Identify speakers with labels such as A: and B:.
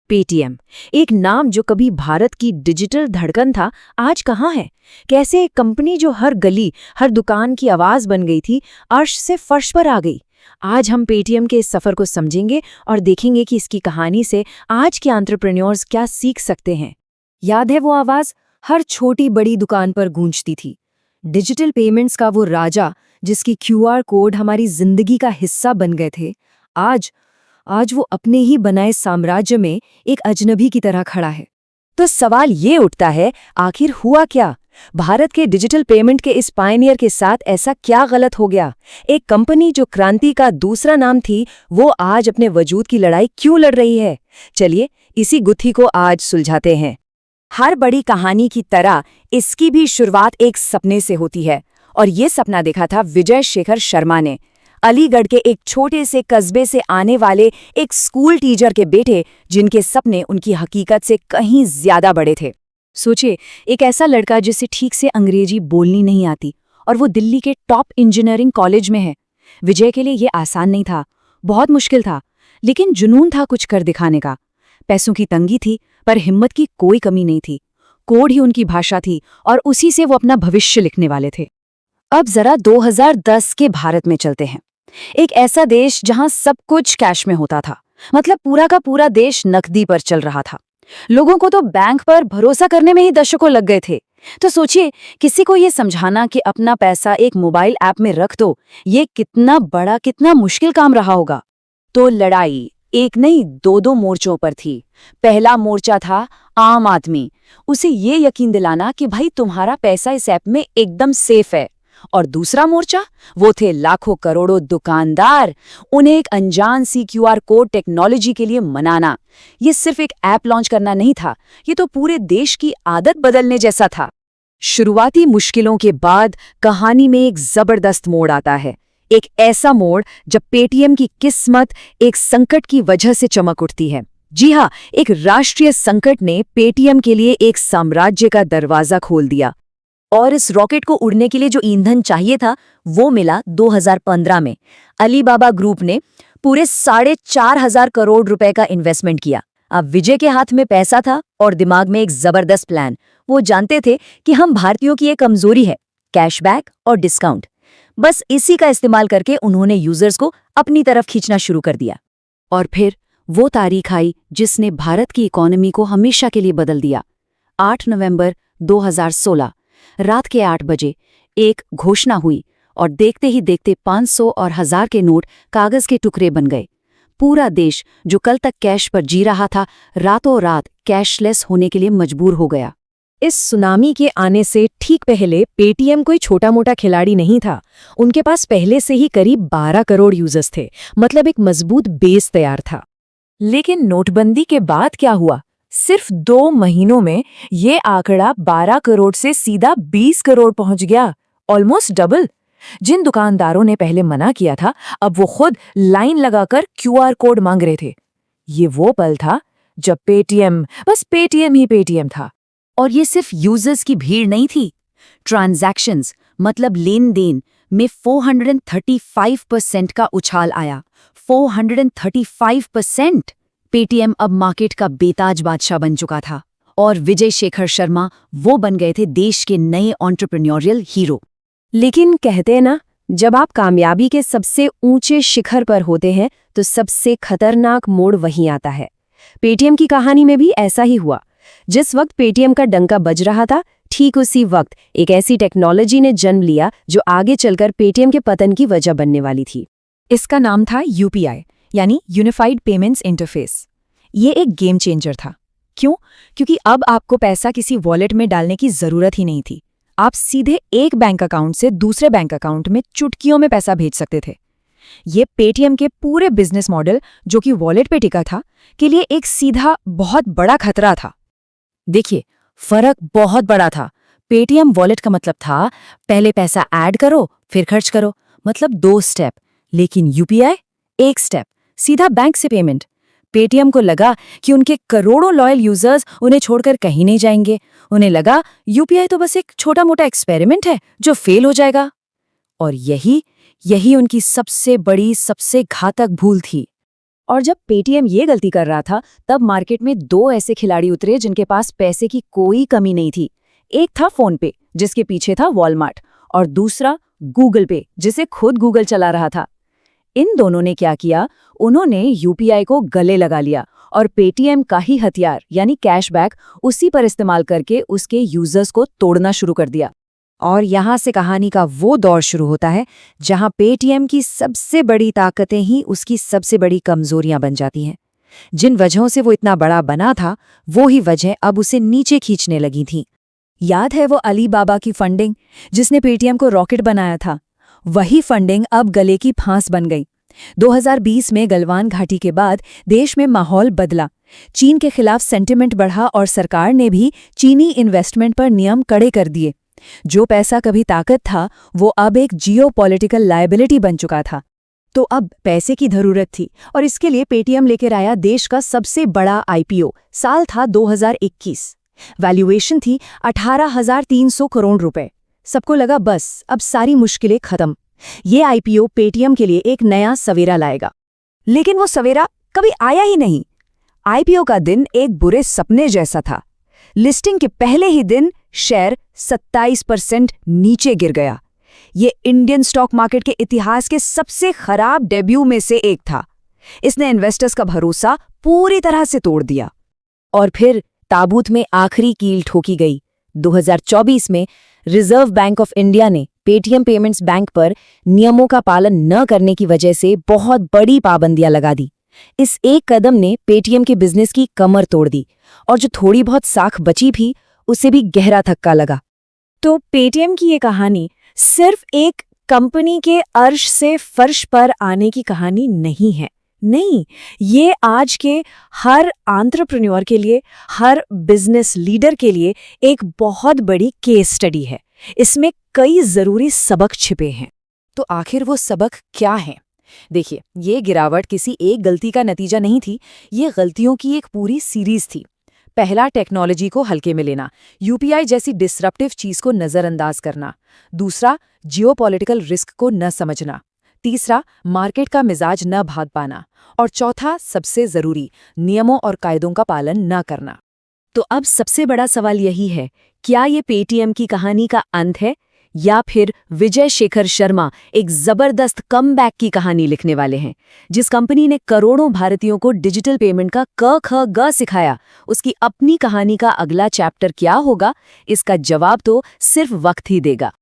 A: Paytm, एक नाम जो कभी भारत की डिजिटल धड़कन था, आज कहाँ है? कैसे एक कंपनी जो हर गली, हर दुकान की आवाज बन गई थी, अर्श से फर्श पर आ गई। आज हम पेटीएम के इस सफर को समझेंगे और देखेंगे कि इसकी कहानी से आज के एंटरप्रेन्योर्स क्या सीख सकते हैं। याद है वो आवाज हर छोटी बड़ी दुकान पर गूंजती थी, डिजिटल पेमेंट्स का वो राजा जिसकी क्यूआर कोड हमारी जिंदगी का हिस्सा बन गए थे। आज वो अपने ही बनाए साम्राज्य में एक अजनबी की तरह खड़ा है। तो सवाल ये उठता है, आखिर हुआ क्या? भारत के डिजिटल पेमेंट के इस पायनियर के साथ ऐसा क्या गलत हो गया? एक कंपनी जो क्रांति का दूसरा नाम थी, वो आज अपने वजूद की लड़ाई क्यों लड़ रही है? चलिए इसी गुत्थी को आज सुलझाते हैं। हर बड़ी कहानी की तरह इसकी भी शुरुआत एक सपने से होती है, और ये सपना देखा था विजय शेखर शर्मा ने। अलीगढ़ के एक छोटे से कस्बे से आने वाले एक स्कूल टीचर के बेटे, जिनके सपने उनकी हकीकत से कहीं ज्यादा बड़े थे। सोचिए, एक ऐसा लड़का जिसे ठीक से अंग्रेजी बोलनी नहीं आती और वो दिल्ली के टॉप इंजीनियरिंग कॉलेज में है। विजय के लिए ये आसान नहीं था, बहुत मुश्किल था, लेकिन जुनून था कुछ कर दिखाने का। पैसों की तंगी थी, पर हिम्मत की कोई कमी नहीं थी। कोड ही उनकी भाषा थी और उसी से वो अपना भविष्य लिखने वाले थे। अब जरा 2010 के भारत में चलते हैं। एक ऐसा देश जहां सब कुछ कैश में होता था, मतलब पूरा का पूरा देश नकदी पर चल रहा था। लोगों को तो बैंक पर भरोसा करने में ही दशकों लग गए थे। तो सोचिए, किसी को ये समझाना कि अपना पैसा एक मोबाइल ऐप में रख दो, ये कितना बड़ा, कितना मुश्किल काम रहा होगा। तो लड़ाई एक नहीं, दो मोर्चों पर थी। पहला मोर्चा था आम आदमी, उसे ये यकीन दिलाना कि भाई तुम्हारा पैसा इस ऐप में एकदम सेफ है। और दूसरा मोर्चा, वो थे लाखों करोड़ों दुकानदार, उन्हें एक अनजान सी क्यूआर कोड टेक्नोलॉजी के लिए मनाना। ये सिर्फ एक ऐप लॉन्च करना नहीं था, ये तो पूरे देश की आदत बदलने जैसा था। शुरुआती मुश्किलों के बाद कहानी में एक जबरदस्त मोड़ आता है। एक ऐसा मोड़ जब पेटीएम की किस्मत एक संकट की वजह से चमक उठती है। जी हाँ, एक राष्ट्रीय संकट ने पेटीएम के लिए एक साम्राज्य का दरवाजा खोल दिया। और इस रॉकेट को उड़ने के लिए जो ईंधन चाहिए था, वो मिला 2015 में। अलीबाबा ग्रुप ने पूरे 4,500 करोड़ रुपए का इन्वेस्टमेंट किया। अब विजय के हाथ में पैसा था और दिमाग में एक जबरदस्त प्लान। वो जानते थे कि हम भारतीयों की एक कमजोरी है, कैशबैक और डिस्काउंट। बस इसी का इस्तेमाल करके उन्होंने यूजर्स को अपनी तरफ खींचना शुरू कर दिया। और फिर वो तारीख आई जिसने भारत की इकोनॉमी को हमेशा के लिए बदल दिया। 8 नवंबर 2016 रात के 8 बजे एक घोषणा हुई और देखते ही देखते 500 और 1000 के नोट कागज के टुकड़े बन गए। पूरा देश जो कल तक कैश पर जी रहा था, रातों रात कैशलेस होने के लिए मजबूर हो गया। इस सुनामी के आने से ठीक पहले पेटीएम कोई छोटा मोटा खिलाड़ी नहीं था। उनके पास पहले से ही करीब 12 करोड़ यूजर्स थे, मतलब एक मजबूत बेस तैयार था। लेकिन नोटबंदी के बाद क्या हुआ? सिर्फ 2 महीनों में ये आंकड़ा 12 करोड़ से सीधा 20 करोड़ पहुंच गया, ऑलमोस्ट डबल। जिन दुकानदारों ने पहले मना किया था, अब वो खुद लाइन लगाकर क्यूआर कोड मांग रहे थे। ये वो पल था जब पेटीएम बस पेटीएम ही पेटीएम था। और ये सिर्फ यूजर्स की भीड़ नहीं थी, ट्रांजैक्शंस मतलब लेन देन में 435% का उछाल आया। 435%। पेटीएम अब मार्केट का बेताज बादशाह बन चुका था और विजय शेखर शर्मा वो बन गए थे देश के नए एंटरप्रेन्योरियल हीरो। लेकिन कहते हैं ना, जब आप कामयाबी के सबसे ऊंचे शिखर पर होते हैं तो सबसे खतरनाक मोड़ वहीं आता है। पेटीएम की कहानी में भी ऐसा ही हुआ। जिस वक्त पेटीएम का डंका बज रहा था, ठीक उसी वक्त एक ऐसी टेक्नोलॉजी ने जन्म लिया जो आगे चलकर पेटीएम के पतन की वजह बनने वाली थी। इसका नाम था यूपीआई, यानी यूनिफाइड पेमेंट्स इंटरफेस। ये एक गेम चेंजर था। क्यों? क्योंकि अब आपको पैसा किसी वॉलेट में डालने की जरूरत ही नहीं थी। आप सीधे एक बैंक अकाउंट से दूसरे बैंक अकाउंट में चुटकियों में पैसा भेज सकते थे। ये पेटीएम के पूरे बिजनेस मॉडल, जो कि वॉलेट पे टिका था, के लिए एक सीधा बहुत बड़ा खतरा था। देखिए, फर्क बहुत बड़ा था। पेटीएम वॉलेट का मतलब था पहले पैसा ऐड करो फिर खर्च करो, मतलब 2 स्टेप। लेकिन यूपीआई एक स्टेप, सीधा बैंक से पेमेंट। पेटीएम को लगा कि उनके करोड़ों लॉयल यूजर्स उन्हें छोड़कर कहीं नहीं जाएंगे। उन्हें लगा यूपीआई तो बस एक छोटा मोटा एक्सपेरिमेंट है जो फेल हो जाएगा। और यही उनकी सबसे बड़ी, सबसे घातक भूल थी। और जब पेटीएम ये गलती कर रहा था, तब मार्केट में दो ऐसे खिलाड़ी उतरे जिनके पास पैसे की कोई कमी नहीं थी। एक था फोन पे, जिसके पीछे था वॉलमार्ट, और दूसरा गूगल पे, जिसे खुद गूगल चला रहा था। इन दोनों ने क्या किया, उन्होंने यूपीआई को गले लगा लिया और पेटीएम का ही हथियार यानी कैशबैक उसी पर इस्तेमाल करके उसके यूजर्स को तोड़ना शुरू कर दिया। और यहाँ से कहानी का वो दौर शुरू होता है जहाँ पेटीएम की सबसे बड़ी ताकतें ही उसकी सबसे बड़ी कमजोरियां बन जाती हैं। जिन वजहों से वो इतना बड़ा बना था, वो ही वजह अब उसे नीचे खींचने लगी थीं। याद है वो अली बाबा की फंडिंग, जिसने पेटीएम को रॉकेट बनाया था? वही फंडिंग अब गले की फांस बन गई। 2020 में गलवान घाटी के बाद देश में माहौल बदला। चीन के खिलाफ सेंटिमेंट बढ़ा और सरकार ने भी चीनी इन्वेस्टमेंट पर नियम कड़े कर दिए। जो पैसा कभी ताकत था, वो अब एक जियोपॉलिटिकल लायबिलिटी बन चुका था। तो अब पैसे की जरूरत थी और इसके लिए पेटीएम लेकर आया देश का सबसे बड़ा आईपीओ। साल था 2021। वैल्यूएशन थी 18,300 करोड़ रुपए। सबको लगा बस अब सारी मुश्किलें खत्म, ये आईपीओ पेटीएम के लिए एक नया सवेरा लाएगा। लेकिन वो सवेरा कभी आया ही नहीं। आईपीओ का दिन एक बुरे सपने जैसा था। लिस्टिंग के पहले ही दिन शेयर 27% नीचे गिर गया। ये इंडियन स्टॉक मार्केट के इतिहास के सबसे खराब डेब्यू में से एक था। इसने इन्वेस्टर्स का भरोसा पूरी तरह से तोड़ दिया। और फिर ताबूत में आखिरी कील ठोकी गई। 2024 में रिजर्व बैंक ऑफ इंडिया ने पेटीएम पेमेंट्स बैंक पर नियमों का पालन न करने की वजह से बहुत बड़ी पाबंदियां लगा दी। इस एक कदम ने पेटीएम के बिजनेस की कमर तोड़ दी और जो थोड़ी बहुत साख बची भी, उसे भी गहरा धक्का लगा। तो पेटीएम की ये कहानी सिर्फ एक कंपनी के अर्श से फर्श पर आने की कहानी नहीं है। नहीं, ये आज के हर एंटरप्रेन्योर के लिए, हर बिजनेस लीडर के लिए एक बहुत बड़ी केस स्टडी है। इसमें कई जरूरी सबक छिपे हैं। तो आखिर वो सबक क्या हैं? देखिए, ये गिरावट किसी एक गलती का नतीजा नहीं थी, ये गलतियों की एक पूरी सीरीज थी। पहला, टेक्नोलॉजी को हल्के में लेना, यूपीआई जैसी डिसरप्टिव चीज को नजरअंदाज करना। दूसरा, जियोपॉलिटिकल रिस्क को न समझना। तीसरा, मार्केट का मिजाज न भाग पाना। और चौथा, सबसे जरूरी, नियमों और कायदों का पालन न करना। तो अब सबसे बड़ा सवाल यही है, क्या ये पेटीएम की कहानी का अंत है या फिर विजय शेखर शर्मा एक जबरदस्त कमबैक की कहानी लिखने वाले हैं? जिस कंपनी ने करोड़ों भारतीयों को डिजिटल पेमेंट का क ख ग सिखाया, उसकी अपनी कहानी का अगला चैप्टर क्या होगा? इसका जवाब तो सिर्फ वक्त ही देगा।